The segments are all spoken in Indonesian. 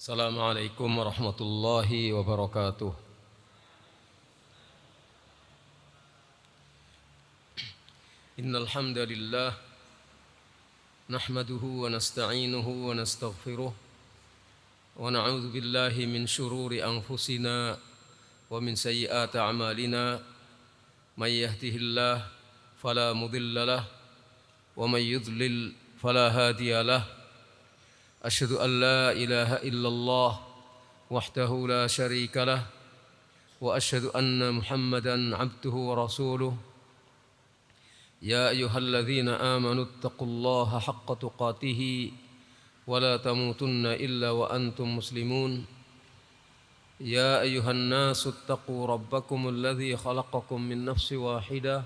Assalamualaikum warahmatullahi wabarakatuh. Innal hamdalillah nahmaduhu wa nasta'inuhu wa nastaghfiruh wa na'udzu billahi min shururi anfusina wa min sayyiati a'malina may yahdihillahu fala mudilla lahu wa may yudlil fala hadiya lahu. Asyhadu an la ilaha illallah wahdahu la syarika lah wa asyhadu anna Muhammadan abduhu wa rasuluh. Ya ayyuhalladzina amanu taqullaha haqqa tuqatih wa la tamutunna illa wa antum muslimun. Ya ayyuhan nasu taqu rabbakumul ladzi khalaqakum min nafsin wahidah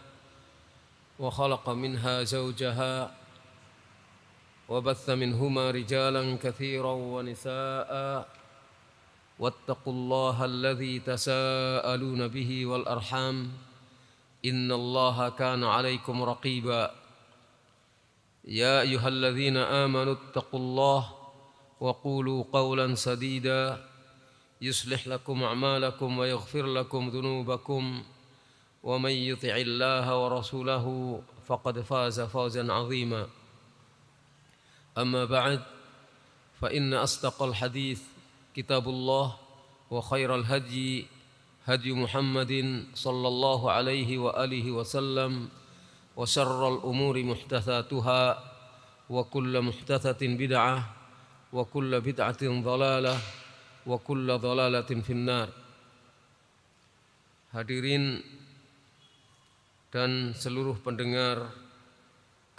wa khalaqa minha zawjaha وبث منهما رجالا كثيرا ونساء واتقوا الله الذي تساءلون به والأرحام إن الله كان عليكم رقيبا. يا أيها الذين آمنوا اتقوا الله وقولوا قولا سديدا يصلح لكم أعمالكم ويغفر لكم ذنوبكم ومن يطع الله ورسوله فقد فاز فوزا عظيما. أما بعد فإن أصدق الحديث كتاب الله وخير الهدي هدي محمد صلى الله عليه وآله وسلم وشر الأمور محدثاتها وكل محدثة بدعة وكل بدعة ضلالة وكل ضلالة في النار. Hadirin dan seluruh pendengar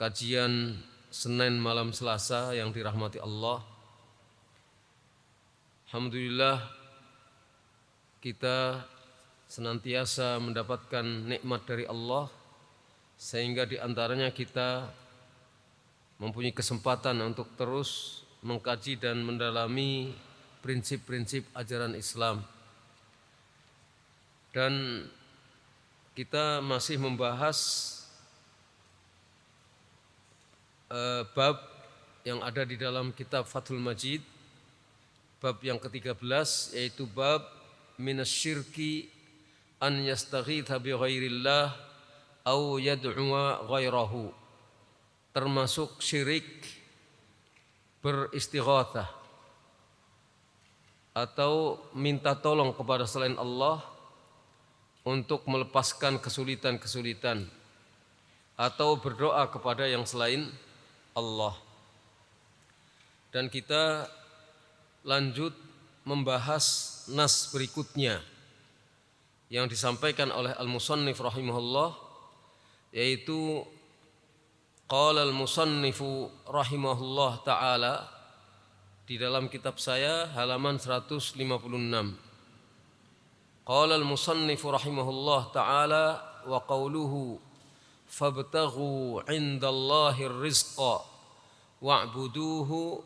kajian Senin malam Selasa yang dirahmati Allah. Alhamdulillah kita senantiasa mendapatkan nikmat dari Allah, sehingga di antaranya kita mempunyai kesempatan untuk terus mengkaji dan mendalami prinsip-prinsip ajaran Islam. Dan kita masih membahas bab yang ada di dalam kitab Fathul Majid, bab yang ke-13, yaitu bab minasyirki an yastaghitha bi ghairillah au yad'uwa ghairahu, termasuk syirik beristighatsah atau minta tolong kepada selain Allah untuk melepaskan kesulitan-kesulitan atau berdoa kepada yang selain Allah. Dan kita lanjut membahas nas berikutnya yang disampaikan oleh al-musannif rahimahullah, yaitu qala al-musannifu rahimahullah ta'ala di dalam kitab saya halaman 156. Qala al-musannifu rahimahullah ta'ala wa qawluhu fabtaghu 'indallahir rizqa wa'buduhu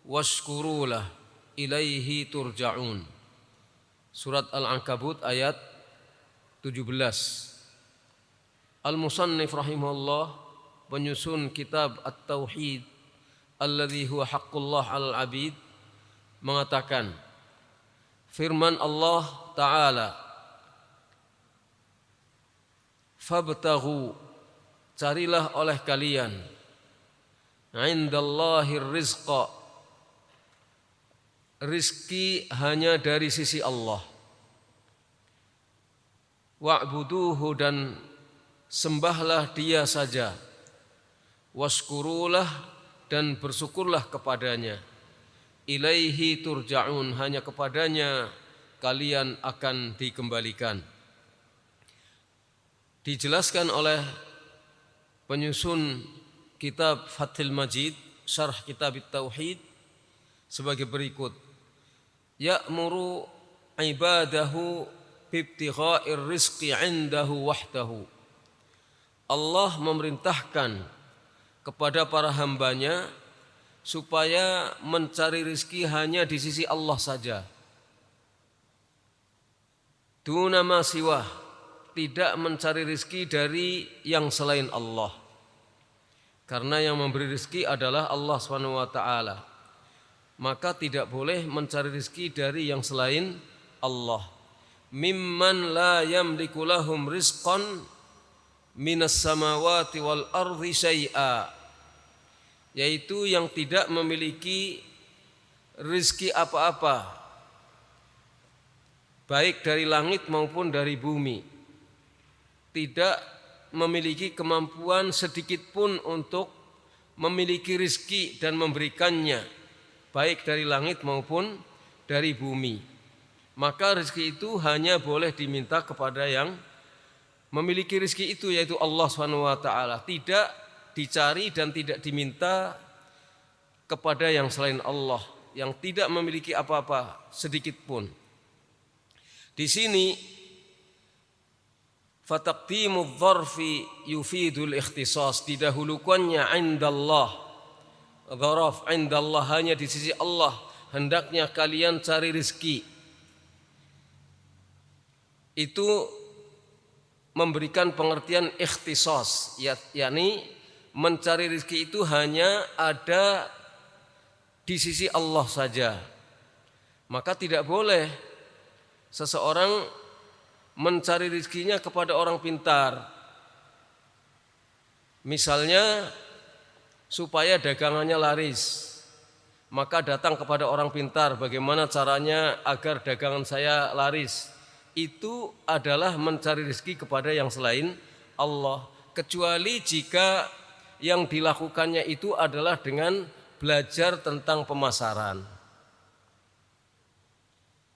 washkuru lah ilaihi turja'un. Surat Al-Ankabut ayat 17. Al-musannif rahimahullah, penyusun kitab At-Tauhid alladzi huwa haqqullah 'alal 'abid, mengatakan firman Allah Ta'ala, fabtaghu, carilah oleh kalian, indallahir rizqa, rizki hanya dari sisi Allah, wa'buduhu, dan sembahlah dia saja, washkurulah, dan bersyukurlah kepadanya, ilaihi turja'un, hanya kepadanya kalian akan dikembalikan. Dijelaskan oleh penyusun kitab Fathul Majid, syarh kitab Tauhid, sebagai berikut: ya'muru ibadahu bibtigha'ir rizqi 'indahu wahdahu. Allah memerintahkan kepada para hambanya supaya mencari rizki hanya di sisi Allah saja. Duna ma siwah, tidak mencari rizki dari yang selain Allah. Karena yang memberi rizki adalah Allah SWT. maka tidak boleh mencari rezeki dari yang selain Allah. Mimman la yamliku lahum rizqan minas samawati wal ardi syai'a, yaitu yang tidak memiliki rezeki apa-apa, baik dari langit maupun dari bumi, tidak memiliki kemampuan sedikit pun untuk memiliki rezeki dan memberikannya, baik dari langit maupun dari bumi. Maka rezeki itu hanya boleh diminta kepada yang memiliki rezeki itu, yaitu Allah SWT. Tidak dicari dan tidak diminta kepada yang selain Allah, yang tidak memiliki apa-apa sedikit pun. Di sini fataqdimudz dzarfi yufidul ikhtisas, didahulukannya indallah, dzaraf indallah, hanya di sisi Allah hendaknya kalian cari rezeki. Itu memberikan pengertian ikhtisas, yakni mencari rezeki itu hanya ada di sisi Allah saja. Maka tidak boleh seseorang mencari rezekinya kepada orang pintar. Misalnya supaya dagangannya laris, maka datang kepada orang pintar, bagaimana caranya agar dagangan saya laris. Itu adalah mencari rezeki kepada yang selain Allah, kecuali jika yang dilakukannya itu adalah dengan belajar tentang pemasaran.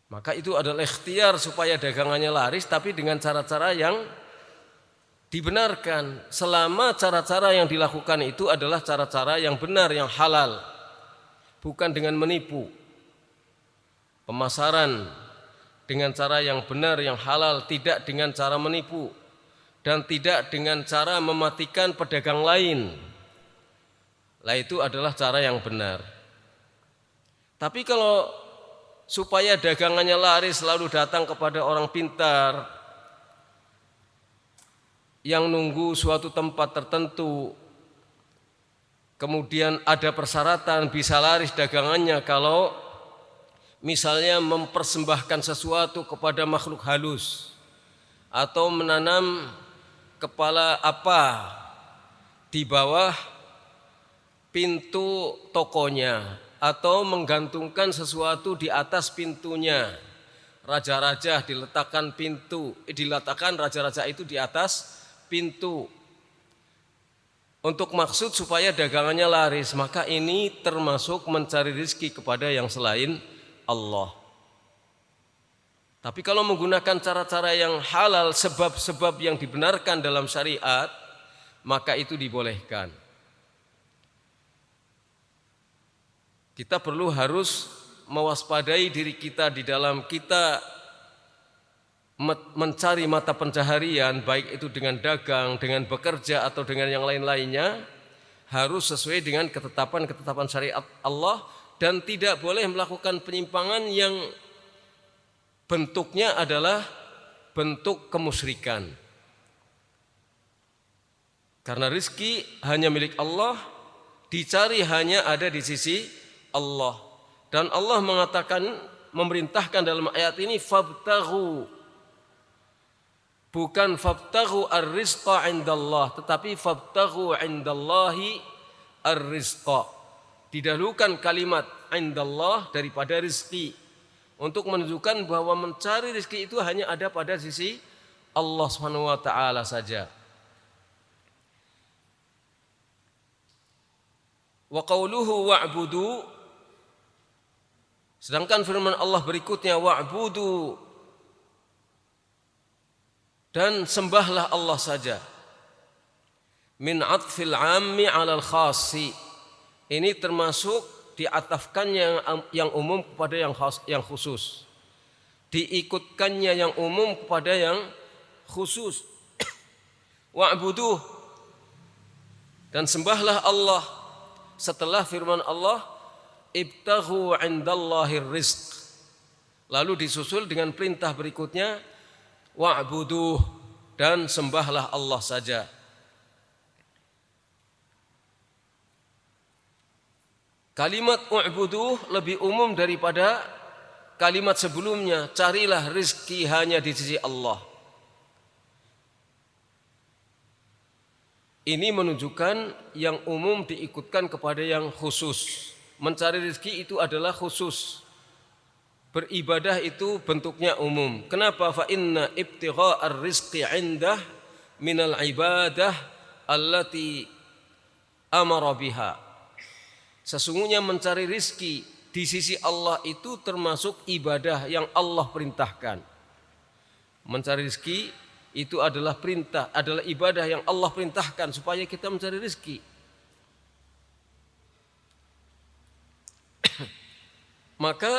Maka itu adalah ikhtiar supaya dagangannya laris, tapi dengan cara-cara yang dibenarkan, selama cara-cara yang dilakukan itu adalah cara-cara yang benar, yang halal, bukan dengan menipu. Pemasaran dengan cara yang benar, yang halal, tidak dengan cara menipu dan tidak dengan cara mematikan pedagang lain. Lah itu adalah cara yang benar. Tapi kalau supaya dagangannya laris selalu datang kepada orang pintar yang nunggu suatu tempat tertentu, kemudian ada persyaratan bisa laris dagangannya kalau misalnya mempersembahkan sesuatu kepada makhluk halus atau menanam kepala apa di bawah pintu tokonya atau menggantungkan sesuatu di atas pintunya. Raja-raja diletakkan raja-raja itu di atas pintu untuk maksud supaya dagangannya laris, maka ini termasuk mencari rezeki kepada yang selain Allah. Tapi kalau menggunakan cara-cara yang halal, sebab-sebab yang dibenarkan dalam syariat, maka itu dibolehkan. Kita harus mewaspadai diri kita di dalam kita mencari mata pencaharian, baik itu dengan dagang, dengan bekerja atau dengan yang lain-lainnya, harus sesuai dengan ketetapan-ketetapan syariat Allah dan tidak boleh melakukan penyimpangan yang bentuknya adalah bentuk kemusyrikan. Karena rezeki hanya milik Allah, dicari hanya ada di sisi Allah. Dan Allah mengatakan, memerintahkan dalam ayat ini fabtaghu. Bukan fabtaghu ar-rizqa indallah, tetapi fabtaghu indallahi ar-rizqa. Didahulukan kalimat indallah daripada rezeki untuk menunjukkan bahwa mencari rezeki itu hanya ada pada sisi Allah SWT saja. Wa qauluhu wa'budu, sedangkan firman Allah berikutnya wa'budu, dan sembahlah Allah saja. Min atfil 'ammi 'alal khassi, ini termasuk diatafkannya yang umum kepada yang khusus, diikutkannya yang umum kepada yang khusus. Wa'buduh, dan sembahlah Allah. Setelah firman Allah ibtaghu 'indallahir rizq, lalu disusul dengan perintah berikutnya wa'buduh, dan sembahlah Allah saja. Kalimat u'buduh lebih umum daripada kalimat sebelumnya, carilah rizki hanya di sisi Allah. Ini menunjukkan yang umum diikutkan kepada yang khusus. Mencari rizki itu adalah khusus. Beribadah itu bentuknya umum. Kenapa? Fa inna ibtigha'ar rizqi 'indah minal ibadah allati amara biha. Sesungguhnya mencari rizki di sisi Allah itu termasuk ibadah yang Allah perintahkan. Mencari rizki itu adalah perintah, adalah ibadah yang Allah perintahkan supaya kita mencari rizki. Maka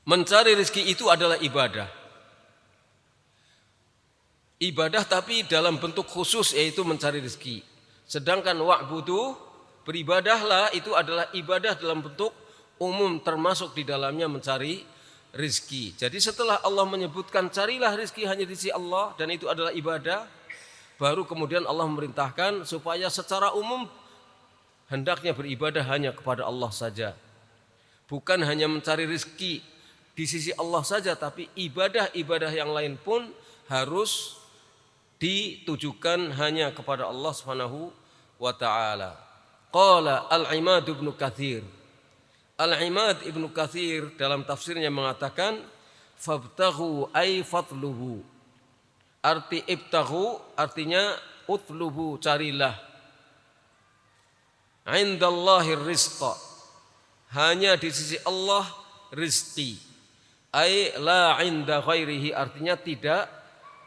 mencari rizki itu adalah ibadah. Ibadah tapi dalam bentuk khusus, yaitu mencari rezeki. Sedangkan wa'budu, beribadahlah, itu adalah ibadah dalam bentuk umum, termasuk di dalamnya mencari rezeki. Jadi setelah Allah menyebutkan carilah rezeki hanya di sisi Allah dan itu adalah ibadah, baru kemudian Allah memerintahkan supaya secara umum hendaknya beribadah hanya kepada Allah saja. Bukan hanya mencari rezeki di sisi Allah saja, tapi ibadah-ibadah yang lain pun harus ditujukan hanya kepada Allah Subhanahu wa taala. Qala Al-Imad Ibnu Katsir. Al-Imad Ibnu Katsir dalam tafsirnya mengatakan fabtaghu ay fatlubu. Arti ibtaghu artinya utlubu, carilah. Indallahir rizqa. Hanya di sisi Allah rizki. Ay la inda ghairihi, artinya tidak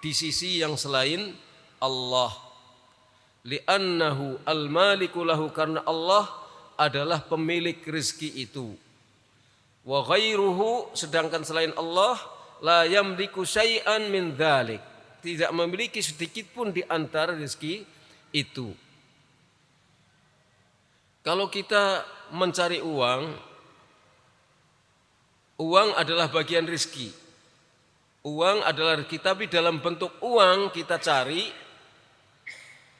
di sisi yang selain Allah. Li'annahu al-maliku lahu, karena Allah adalah pemilik rezeki itu. Wa ghairuhu, sedangkan selain Allah la yamliku syai'an min dzalik, tidak memiliki sedikit pun di antara rezeki itu. Kalau kita mencari uang, uang adalah bagian rezeki. Uang adalah rezeki, tapi dalam bentuk uang kita cari,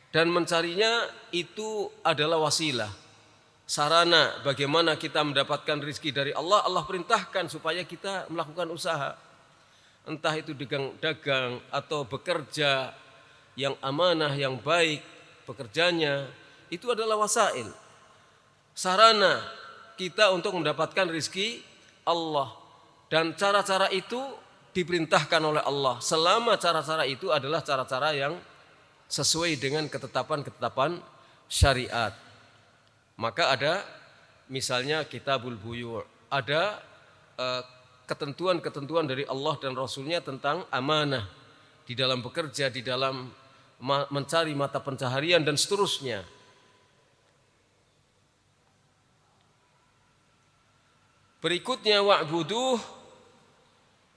dan mencarinya itu adalah wasilah, sarana bagaimana kita mendapatkan rezeki dari Allah. Allah perintahkan supaya kita melakukan usaha, entah itu dagang atau bekerja yang amanah, yang baik pekerjanya, itu adalah wasail, sarana kita untuk mendapatkan rezeki Allah. Dan cara-cara itu diperintahkan oleh Allah, selama cara-cara itu adalah cara-cara yang sesuai dengan ketetapan-ketetapan syariat. Maka ada misalnya kitabul buyu', ada ketentuan-ketentuan dari Allah dan Rasulnya tentang amanah di dalam bekerja, di dalam mencari mata pencaharian dan seterusnya. Berikutnya wa'buduh,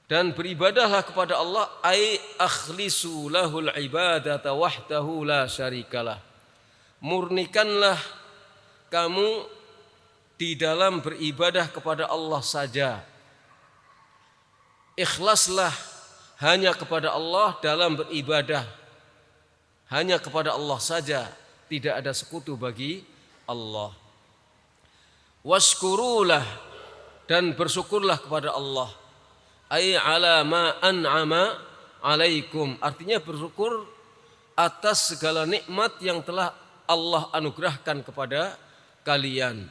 dan beribadahlah kepada Allah, ay akhlisu lahul ibadata wahdahu la syarikalah. Murnikanlah kamu di dalam beribadah kepada Allah saja. Ikhlaslah hanya kepada Allah dalam beribadah, hanya kepada Allah saja, tidak ada sekutu bagi Allah. Washkurulah, dan bersyukurlah kepada Allah. Ay ala ma an'ama alaikum, artinya bersyukur atas segala nikmat yang telah Allah anugerahkan kepada kalian.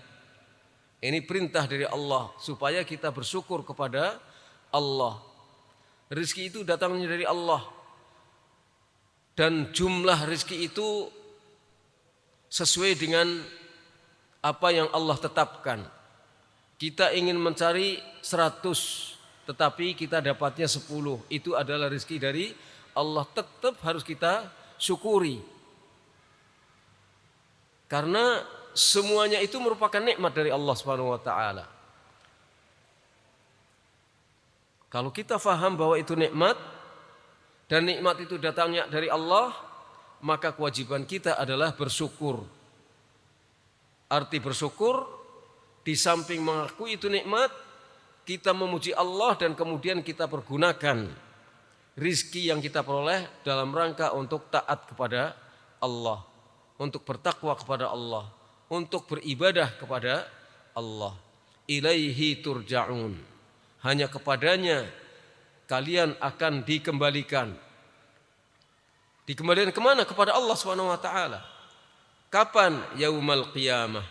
Ini perintah dari Allah supaya kita bersyukur kepada Allah. Rezeki itu datangnya dari Allah, dan jumlah rezeki itu sesuai dengan apa yang Allah tetapkan. Kita ingin mencari 100, tetapi kita dapatnya 10, itu adalah rezeki dari Allah. Tetap harus kita syukuri, karena semuanya itu merupakan nikmat dari Allah Subhanahu wa taala. Kalau kita faham bahwa itu nikmat, dan nikmat itu datangnya dari Allah, maka kewajiban kita adalah bersyukur. Arti bersyukur, di samping mengakui itu nikmat, kita memuji Allah dan kemudian kita pergunakan rizki yang kita peroleh dalam rangka untuk taat kepada Allah. untuk bertakwa kepada Allah, untuk beribadah kepada Allah. Ilaihi turja'un. Hanya kepadanya kalian akan dikembalikan. Dikembalikan kemana? Kepada Allah Subhanahu wa taala. Kapan? Yaumal qiyamah.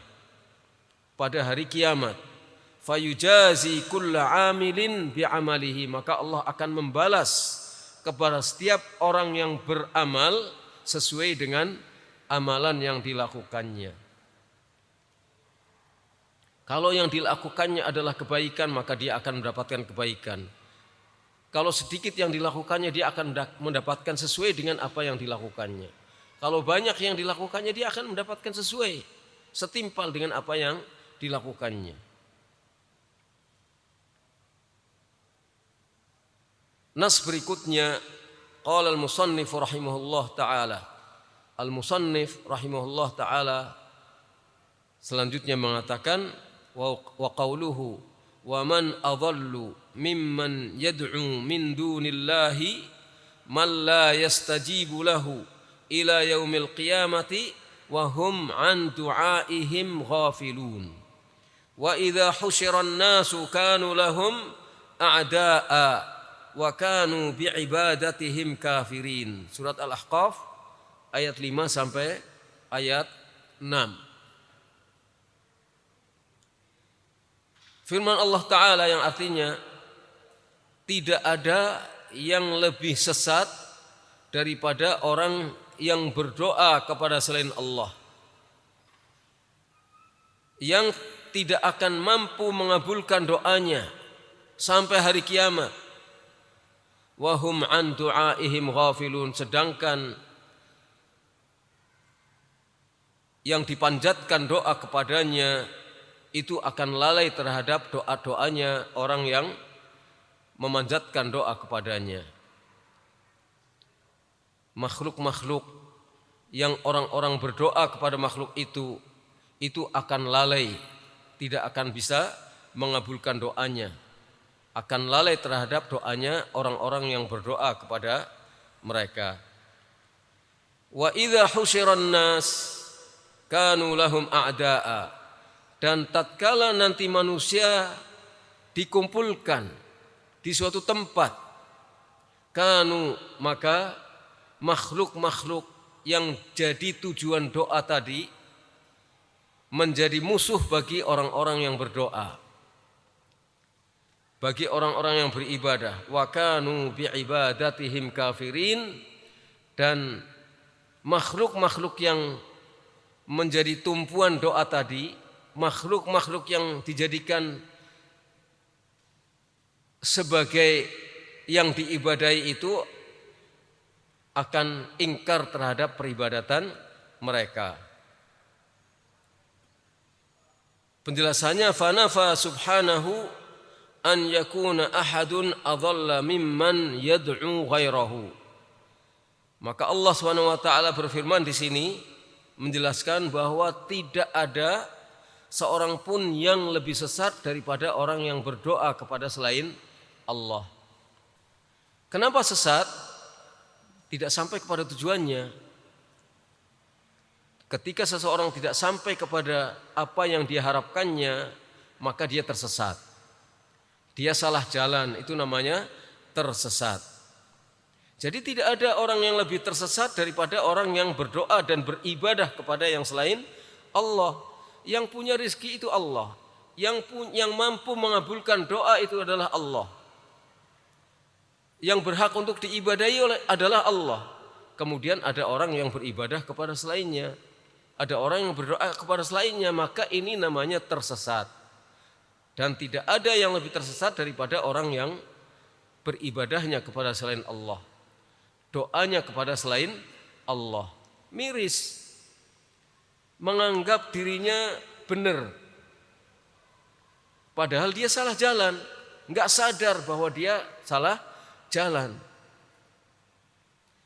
Pada hari kiamat. Fayujazi kulla amilin bi'amalihi. Maka Allah akan membalas kepada setiap orang yang beramal sesuai dengan amalan yang dilakukannya. Kalau yang dilakukannya adalah kebaikan, maka dia akan mendapatkan kebaikan. Kalau sedikit yang dilakukannya, dia akan mendapatkan sesuai dengan apa yang dilakukannya. Kalau banyak yang dilakukannya, dia akan mendapatkan sesuai, setimpal dengan apa yang dilakukannya. Nas berikutnya, qala al-musannif rahimahullah ta'ala. Al-musannif rahimahullah ta'ala selanjutnya mengatakan, wa qawluhu wa man adallu mimman yad'u min dunillahi man la yastajibu lahu ila yaumil qiyamati wa hum an du'aihim ghafilun wa idza husyiran nasu kanu lahum a'da'a wa kanu bi'ibadatihim kafirin. Surat Al-Ahqaf ayat 5 sampai ayat 6. Firman Allah Ta'ala yang artinya tidak ada yang lebih sesat daripada orang yang berdoa kepada selain Allah, yang tidak akan mampu mengabulkan doanya sampai hari kiamat. Wahum an du'aihim ghafilun. Sedangkan yang dipanjatkan doa kepadanya itu akan lalai terhadap doa-doanya orang yang memanjatkan doa kepadanya. Makhluk-makhluk yang orang-orang berdoa kepada makhluk itu akan lalai, tidak akan bisa mengabulkan doanya, akan lalai terhadap doanya orang-orang yang berdoa kepada mereka. Wa idza husyiran nas kanu lahum a'da'a. Dan tatkala nanti manusia dikumpulkan di suatu tempat, kanu, maka makhluk-makhluk yang jadi tujuan doa tadi menjadi musuh bagi orang-orang yang berdoa, bagi orang-orang yang beribadah. Wa kanu bi'ibadatihim kafirin. Dan makhluk-makhluk yang menjadi tumpuan doa tadi, makhluk-makhluk yang dijadikan sebagai yang diibadahi itu akan ingkar terhadap peribadatan mereka. Penjelasannya, fanafa subhanahu an yakuna ahadun adalla mimman yad'u ghairahu. Maka Allah Subhanahu wa taala berfirman di sini menjelaskan bahwa tidak ada seorang pun yang lebih sesat daripada orang yang berdoa kepada selain Allah. Kenapa sesat? Tidak sampai kepada tujuannya. Ketika seseorang tidak sampai kepada apa yang dia harapkannya, maka dia tersesat. Dia salah jalan, itu namanya tersesat. Jadi tidak ada orang yang lebih tersesat daripada orang yang berdoa dan beribadah kepada yang selain Allah. Yang punya rezeki itu Allah, yang mampu mengabulkan doa itu adalah Allah, yang berhak untuk diibadahi adalah Allah. Kemudian ada orang yang beribadah kepada selainnya, ada orang yang berdoa kepada selainnya, maka ini namanya tersesat. Dan tidak ada yang lebih tersesat daripada orang yang beribadahnya kepada selain Allah, doanya kepada selain Allah, miris, menganggap dirinya benar, padahal dia salah jalan, enggak sadar bahwa dia salah jalan.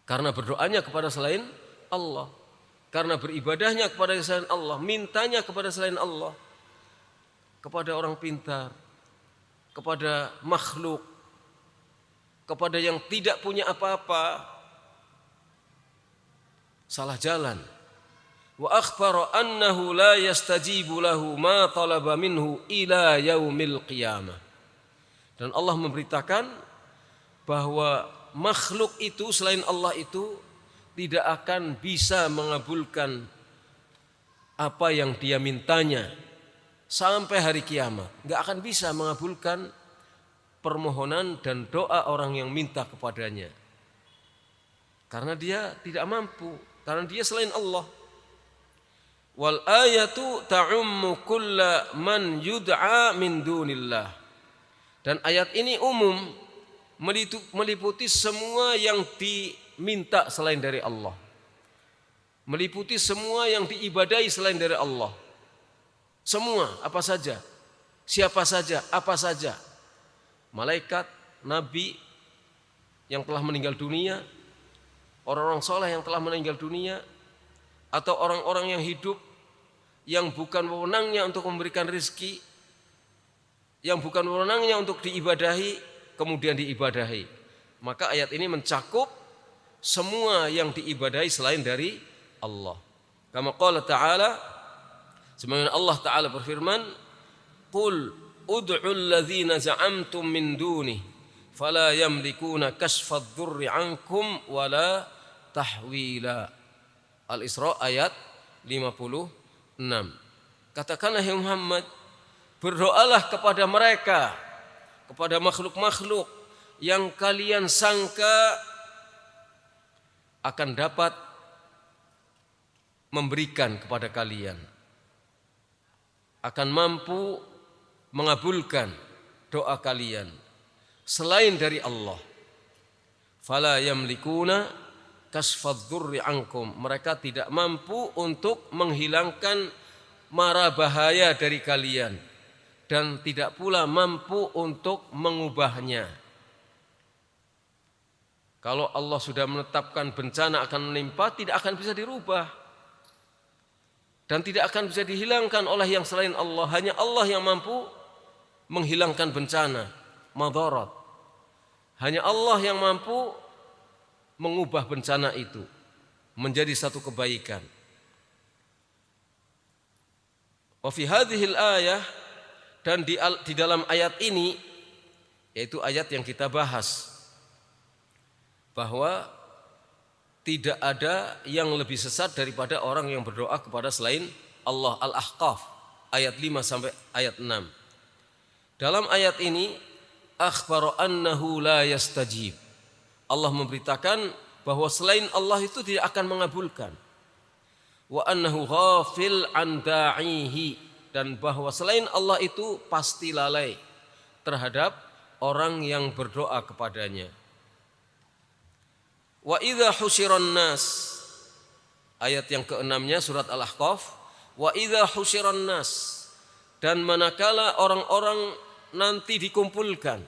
Karena berdoanya kepada selain Allah, karena beribadahnya kepada selain Allah, mintanya kepada selain Allah, kepada orang pintar, kepada makhluk, kepada yang tidak punya apa-apa, salah jalan. wa akhbara annahu la yastajibu lahu ma talaba minhu ila yaumil qiyamah. Dan Allah memberitakan bahwa makhluk itu selain Allah itu tidak akan bisa mengabulkan apa yang dia mintanya sampai hari kiamat. Enggak akan bisa mengabulkan permohonan dan doa orang yang minta kepadanya. Karena dia tidak mampu, karena dia selain Allah. Wal ayatu ta'ummu kulla man yud'a min dunillah. Dan ayat ini umum meliputi semua yang diminta selain dari Allah. Meliputi semua yang diibadahi selain dari Allah. Semua, apa saja, siapa saja, apa saja. Malaikat, nabi yang telah meninggal dunia, orang-orang soleh yang telah meninggal dunia, atau orang-orang yang hidup yang bukan wewenangnya untuk memberikan rezeki, yang bukan wewenangnya untuk diibadahi, kemudian diibadahi. Maka ayat ini mencakup semua yang diibadahi selain dari Allah. Kama qala ta'ala, sebagaimana Allah Ta'ala berfirman, qul ud'ul ladzina za'amtum min duni fala yamlikuna kashfadh dhurri 'ankum wala tahwila. Al-Isra ayat 56. Katakanlah ya Muhammad, berdoalah kepada mereka, kepada makhluk-makhluk yang kalian sangka akan dapat memberikan kepada kalian, akan mampu mengabulkan doa kalian selain dari Allah. Fala yamlikuna kasfadh dhurri ankum, mereka tidak mampu untuk menghilangkan mara bahaya dari kalian dan tidak pula mampu untuk mengubahnya. Kalau Allah sudah menetapkan bencana akan menimpa, tidak akan bisa dirubah dan tidak akan bisa dihilangkan oleh yang selain Allah. Hanya Allah yang mampu menghilangkan bencana, madarat. Hanya Allah yang mampu mengubah bencana itu menjadi satu kebaikan. Wa fi hadhil ayah, dan di dalam ayat ini, yaitu ayat yang kita bahas, bahwa tidak ada yang lebih sesat daripada orang yang berdoa kepada selain Allah. Al-Ahqaf ayat 5 sampai ayat 6. Dalam ayat ini akhbara annahu la yastajib. Allah memberitakan bahwa selain Allah itu tidak akan mengabulkan. Wa annahu ghafil an da'ihi, dan bahwa selain Allah itu pasti lalai terhadap orang yang berdoa kepadanya. Wa idza husyiran nas, ayat yang ke-6-nya surat Al-Ahqaf. Wa idza husyiran nas, dan manakala orang-orang nanti dikumpulkan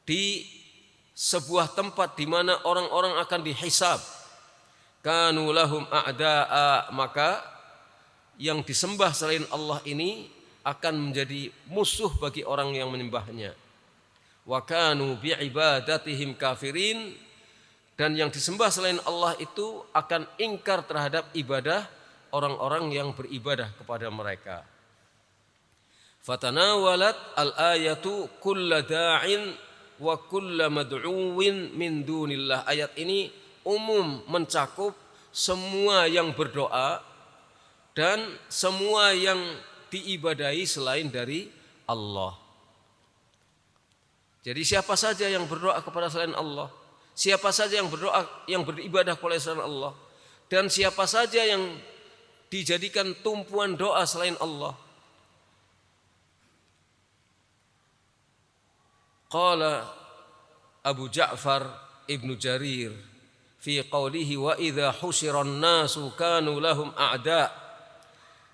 di sebuah tempat di mana orang-orang akan dihisab, kanu lahum a'da'a, maka yang disembah selain Allah ini akan menjadi musuh bagi orang yang menyembahnya. Wa kanu bi'ibadatihim kafirin, dan yang disembah selain Allah itu akan ingkar terhadap ibadah orang-orang yang beribadah kepada mereka. Fatanawalat al-ayatu kulla da'in wa kulla mad'uwin min dunillah. Ayat ini umum mencakup semua yang berdoa dan semua yang diibadahi selain dari Allah. Jadi siapa saja yang berdoa kepada selain Allah, siapa saja yang berdoa, yang beribadah kepada selain Allah, dan siapa saja yang dijadikan tumpuan doa selain Allah. Qala Abu Ja'far Ibnu Jarir fi qawlihi wa idza husyiran nasu kanu lahum a'da.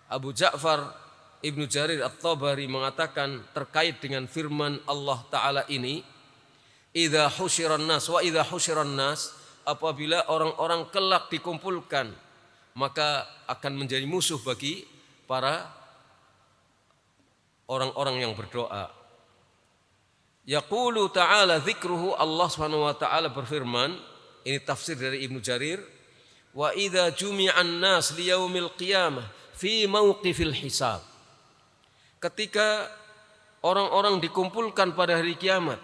Abu Ja'far Ibnu Jarir At-Tabari mengatakan terkait dengan firman Allah Ta'ala ini, idza husyiran nas, wa idza husyiran nas, apabila orang-orang kelak dikumpulkan maka akan menjadi musuh bagi para orang-orang yang berdoa. Yaqulu ta'ala dzikruhu, Allah Subhanahu wa taala berfirman, ini tafsir dari Ibnu Jarir, wa idza jumi'an nas liyaumil qiyamah fi mauqifil hisab. Ketika orang-orang dikumpulkan pada hari kiamat,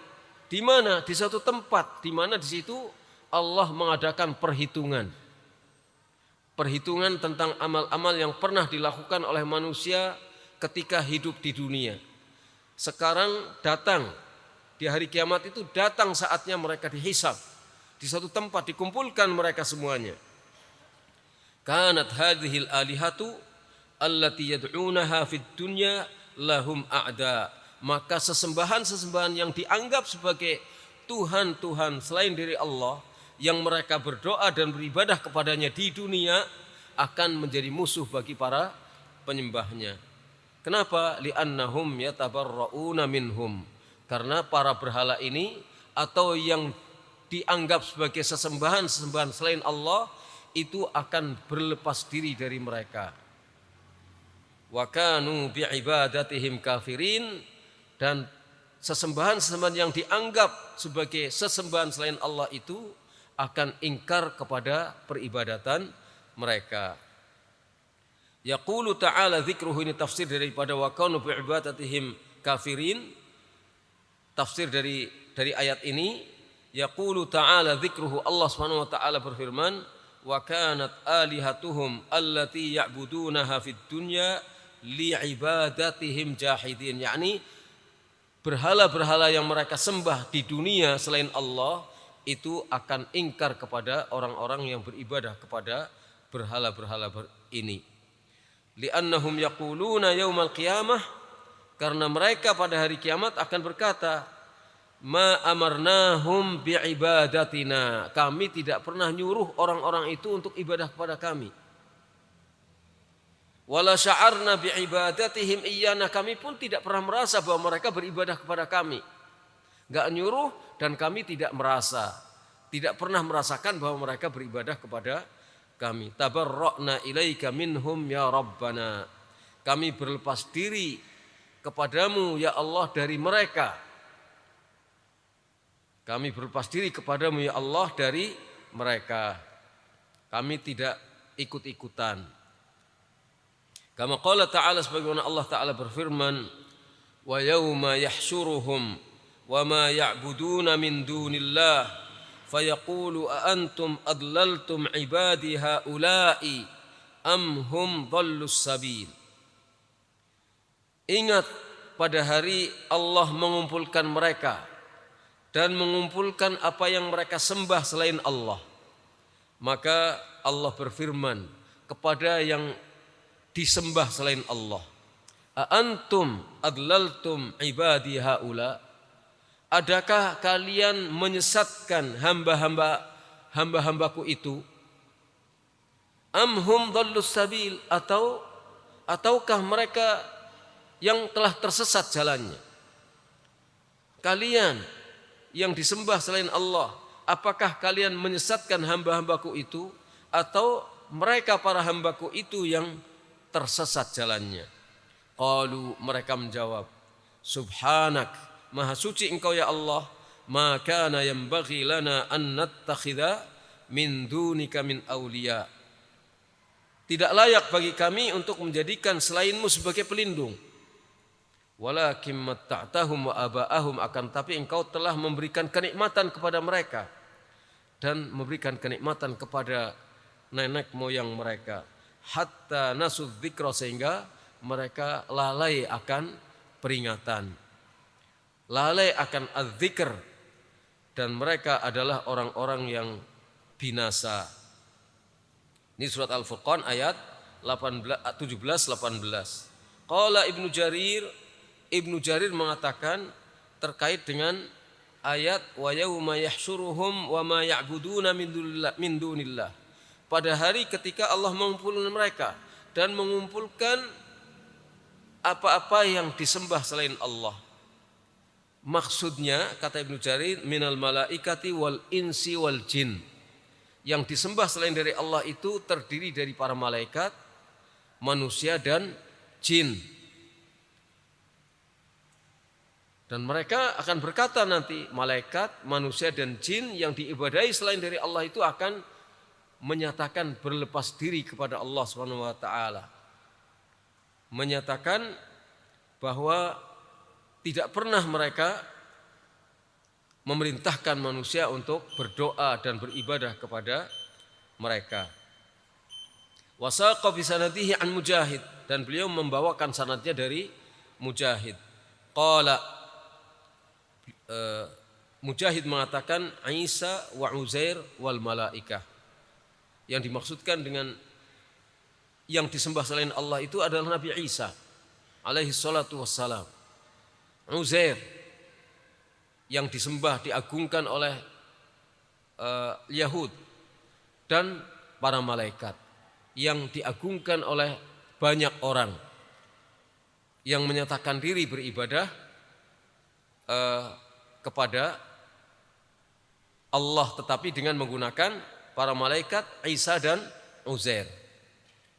di mana? Di satu tempat, di mana di situ Allah mengadakan perhitungan. Perhitungan tentang amal-amal yang pernah dilakukan oleh manusia ketika hidup di dunia. Sekarang datang, di hari kiamat itu datang saatnya mereka dihisab. Di satu tempat dikumpulkan mereka semuanya. Kanat hadhil alihatu allati yad'unaha fid dunya lahum a'da. Maka sesembahan-sesembahan yang dianggap sebagai Tuhan-Tuhan selain dari Allah, yang mereka berdoa dan beribadah kepadanya di dunia, akan menjadi musuh bagi para penyembahnya. Kenapa? Li'annahum yatabarra'una minhum. Karena para berhala ini atau yang dianggap sebagai sesembahan-sesembahan selain Allah itu akan berlepas diri dari mereka. Wa kanu bi'ibadatihim kafirin, dan sesembahan-sesembahan yang dianggap sebagai sesembahan selain Allah itu akan ingkar kepada peribadatan mereka. Yaqulu ta'ala dzikruhu, ini tafsir daripada wa kanu bi'ibadatihim kafirin. Tafsir dari ayat ini, yaqulu ta'ala dzikruhu, Allah Subhanahu wa taala berfirman, wa kanat alihatuhum allati ya'budunaha fid dunya li'ibadatihim jahidin, yakni berhala-berhala yang mereka sembah di dunia selain Allah itu akan ingkar kepada orang-orang yang beribadah kepada berhala-berhala ini. Li'annahum yaquluna yaumal qiyamah, karena mereka pada hari kiamat akan berkata, ma amarnahum bi'ibadatina, kami tidak pernah nyuruh orang-orang itu untuk ibadah kepada kami. Wala sya'arna bi'ibadatihim iyyana, kami pun tidak pernah merasa bahwa mereka beribadah kepada kami. Enggak nyuruh dan kami tidak merasa, tidak pernah merasakan bahwa mereka beribadah kepada kami. Tabarra'na ilaika minhum ya Rabbana, kami berlepas diri kepadamu ya Allah dari mereka. Kami berlepas diri kepadamu ya Allah dari mereka. Kami tidak ikut-ikutan. Kama qala ta'ala, sebagaimana Allah Ta'ala berfirman, wa yauma yahsyuruhum wa ma ya'buduna min dunillah fayaqulu a antum adlaltum ibadi haula'i am hum dhallus sabil. Ingat pada hari Allah mengumpulkan mereka dan mengumpulkan apa yang mereka sembah selain Allah. Maka Allah berfirman kepada yang disembah selain Allah, a antum adlaltum ibadi haula, adakah kalian menyesatkan hamba-hambaku itu? Am hum dhallus sabil, ataukah mereka yang telah tersesat jalannya? Kalian yang disembah selain Allah, apakah kalian menyesatkan hamba-hambaku itu, atau mereka para hambaku itu yang tersesat jalannya? Qalu, mereka menjawab, subhanak, maha suci engkau ya Allah, ma kana yanbaghi lana an nattakhidha min dunika min awliya, tidak layak bagi kami untuk menjadikan selainmu sebagai pelindung. Walakin matta'tahum wa aba'ahum, akan tapi engkau telah memberikan kenikmatan kepada mereka dan memberikan kenikmatan kepada nenek moyang mereka, hatta nasud dzikra, sehingga mereka lalai akan peringatan, lalai akan adzikr, dan mereka adalah orang-orang yang binasa. Ini surat Al-Furqan ayat 17-18. Qala Ibnu Jarir mengatakan terkait dengan ayat wa yauma yahsyuruhum wa ma ya'buduna min dunillah, pada hari ketika Allah mengumpulkan mereka dan mengumpulkan apa-apa yang disembah selain Allah. Maksudnya, kata Ibnu Jarir, minal malaikati wal insi wal jin, yang disembah selain dari Allah itu terdiri dari para malaikat, manusia dan jin. Dan mereka akan berkata nanti, malaikat, manusia dan jin yang diibadahi selain dari Allah itu akan menyatakan berlepas diri kepada Allah Subhanahu wa taala. Menyatakan bahwa tidak pernah mereka memerintahkan manusia untuk berdoa dan beribadah kepada mereka. Wasaqa bi sanadihi an Mujahid, dan beliau membawakan sanadnya dari Mujahid. Qala Mujahid mengatakan Isa wa Uzair wal malaikah. Yang dimaksudkan dengan yang disembah selain Allah itu adalah Nabi Isa alaihi salatu wassalam. Uzair yang disembah, diagungkan oleh Yahud, dan para malaikat yang diagungkan oleh banyak orang yang menyatakan diri beribadah kepada Allah, tetapi dengan menggunakan para malaikat Isa dan Uzair.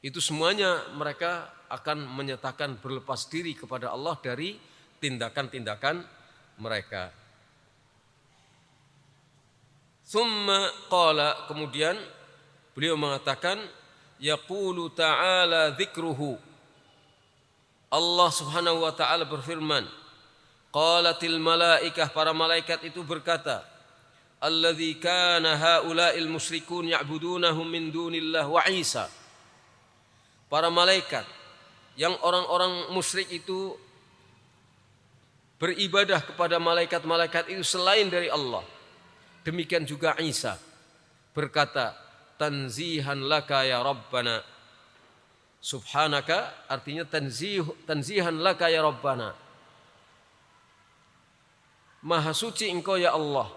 Itu semuanya mereka akan menyatakan berlepas diri kepada Allah dari tindakan-tindakan mereka. Thumma qala, kemudian beliau mengatakan yaqulu ta'ala dzikruhu. Allah Subhanahu wa taala berfirman, qalatil malaikah, para malaikat itu berkata, alladzi kana haula'il musyrikun ya'budunahum min dunillah wa Isa. Para malaikat yang orang-orang musyrik itu beribadah kepada malaikat-malaikat itu selain dari Allah. Demikian juga Isa berkata, tanzihan laka ya Rabbana. Subhanaka artinya tanzihan laka ya Rabbana. Maha suci engkau ya Allah.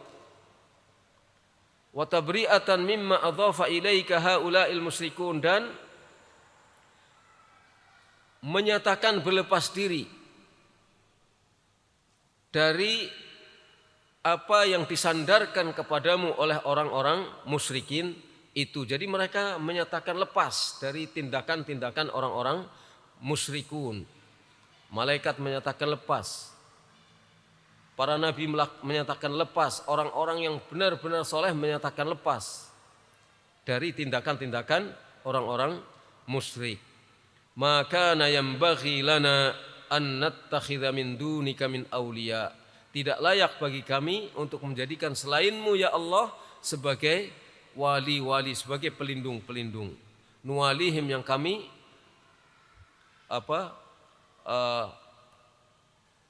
Wa tabri'atan mimma adhafa ilaika haula'il musyrikun, dan menyatakan berlepas diri dari apa yang disandarkan kepadamu oleh orang-orang musyrikin itu. Jadi mereka menyatakan lepas dari tindakan-tindakan orang-orang musyrikun. Malaikat menyatakan lepas, para nabi menyatakan lepas, orang-orang yang benar-benar soleh menyatakan lepas dari tindakan-tindakan orang-orang musyrik. Maka yanbaghi lana an nattakhidha min dunika min awliya. Tidak layak bagi kami untuk menjadikan selainmu ya Allah sebagai wali-wali, sebagai pelindung-pelindung. Nuwalihim, yang kami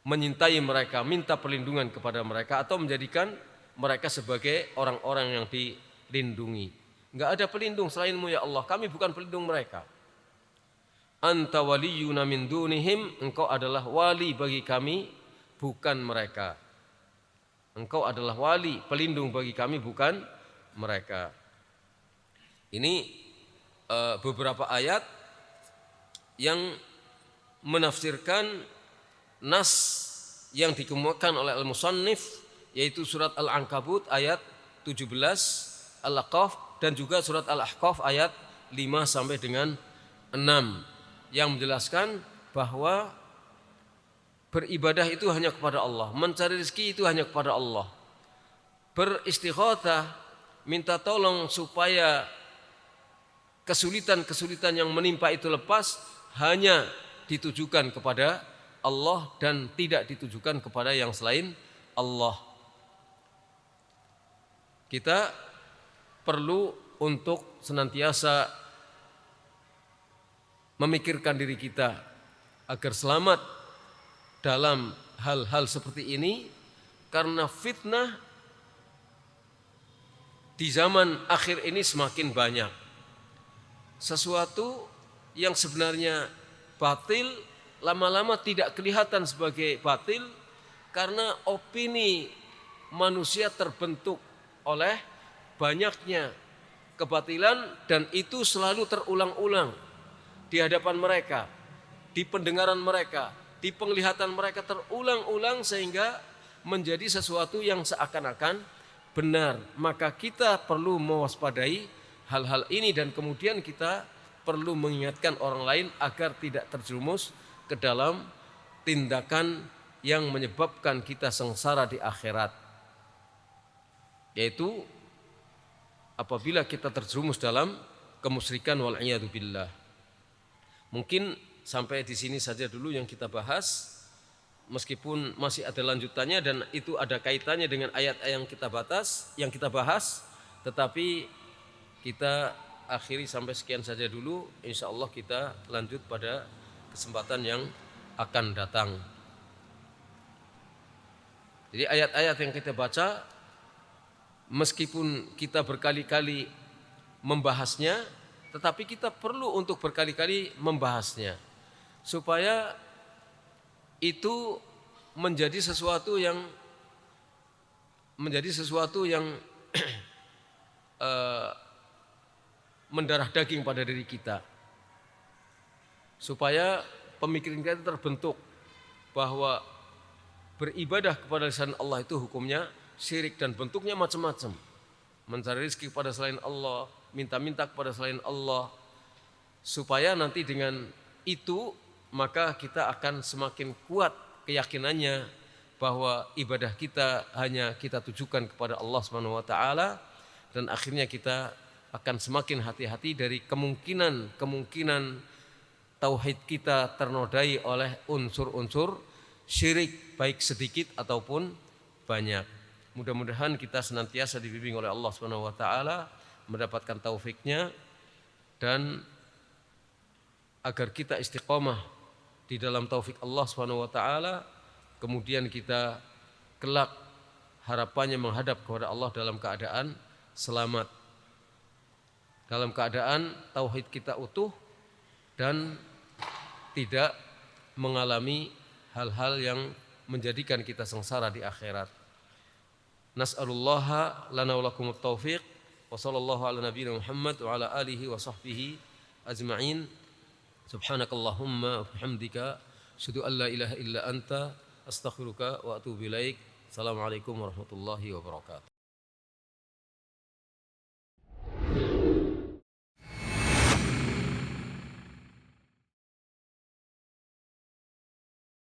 menyintai mereka, minta perlindungan kepada mereka, atau menjadikan mereka sebagai orang-orang yang dilindungi. Enggak ada pelindung selainmu ya Allah, kami bukan pelindung mereka. Anta waliyuna min dunihim, engkau adalah wali bagi kami, bukan mereka. Engkau adalah wali, pelindung bagi kami, bukan mereka. Ini beberapa ayat yang menafsirkan nas yang dikemukakan oleh al-musannif, yaitu surat Al-Ankabut ayat 17, Al-Ahqaf, dan juga surat Al-Ahqaf ayat 5 sampai dengan 6, yang menjelaskan bahwa beribadah itu hanya kepada Allah, mencari rezeki itu hanya kepada Allah. Beristighatsah, minta tolong supaya kesulitan-kesulitan yang menimpa itu lepas, hanya ditujukan kepada Allah dan tidak ditujukan kepada yang selain Allah. Kita perlu untuk senantiasa memikirkan diri kita agar selamat dalam hal-hal seperti ini, karena fitnah di zaman akhir ini semakin banyak. Sesuatu yang sebenarnya batil lama-lama tidak kelihatan sebagai batil karena opini manusia terbentuk oleh banyaknya kebatilan, dan itu selalu terulang-ulang di hadapan mereka, di pendengaran mereka, di penglihatan mereka, terulang-ulang sehingga menjadi sesuatu yang seakan-akan benar. Maka kita perlu mewaspadai hal-hal ini, dan kemudian kita perlu mengingatkan orang lain agar tidak terjerumus ke dalam tindakan yang menyebabkan kita sengsara di akhirat, yaitu apabila kita terjerumus dalam kemusyrikan wal iyadu billah. Mungkin sampai di sini saja dulu yang kita bahas, meskipun masih ada lanjutannya dan itu ada kaitannya dengan ayat-ayat yang kita bahas, tetapi kita akhiri sampai sekian saja dulu. Insya Allah kita lanjut pada kesempatan yang akan datang. Jadi ayat-ayat yang kita baca, meskipun kita berkali-kali membahasnya, tetapi kita perlu untuk berkali-kali membahasnya supaya itu menjadi sesuatu yang mendarah daging pada diri kita, supaya pemikiran kita terbentuk bahwa beribadah kepada selain Allah itu hukumnya syirik dan bentuknya macam-macam. Mencari rezeki kepada selain Allah, minta-minta kepada selain Allah, supaya nanti dengan itu maka kita akan semakin kuat keyakinannya bahwa ibadah kita hanya kita tujukan kepada Allah Subhanahu wa taala, dan akhirnya kita akan semakin hati-hati dari kemungkinan tauhid kita ternodai oleh unsur-unsur syirik, baik sedikit ataupun banyak. Mudah-mudahan kita senantiasa dibimbing oleh Allah Subhanahu wa taala, mendapatkan taufiknya, dan agar kita istiqomah di dalam taufik Allah Subhanahu wa taala, kemudian kita kelak harapannya menghadap kepada Allah dalam keadaan selamat, dalam keadaan tauhid kita utuh dan tidak mengalami hal-hal yang menjadikan kita sengsara di akhirat. Nas'alullaha lana wa lakumut taufiq wa sallallahu ala nabiyina Muhammad wa ala alihi wa sahbihi ajma'in. Subhanakallahumma wa bihamdika asyhadu an la ilaha illa anta astaghfiruka wa atubu ilaik. Assalamualaikum warahmatullahi wabarakatuh.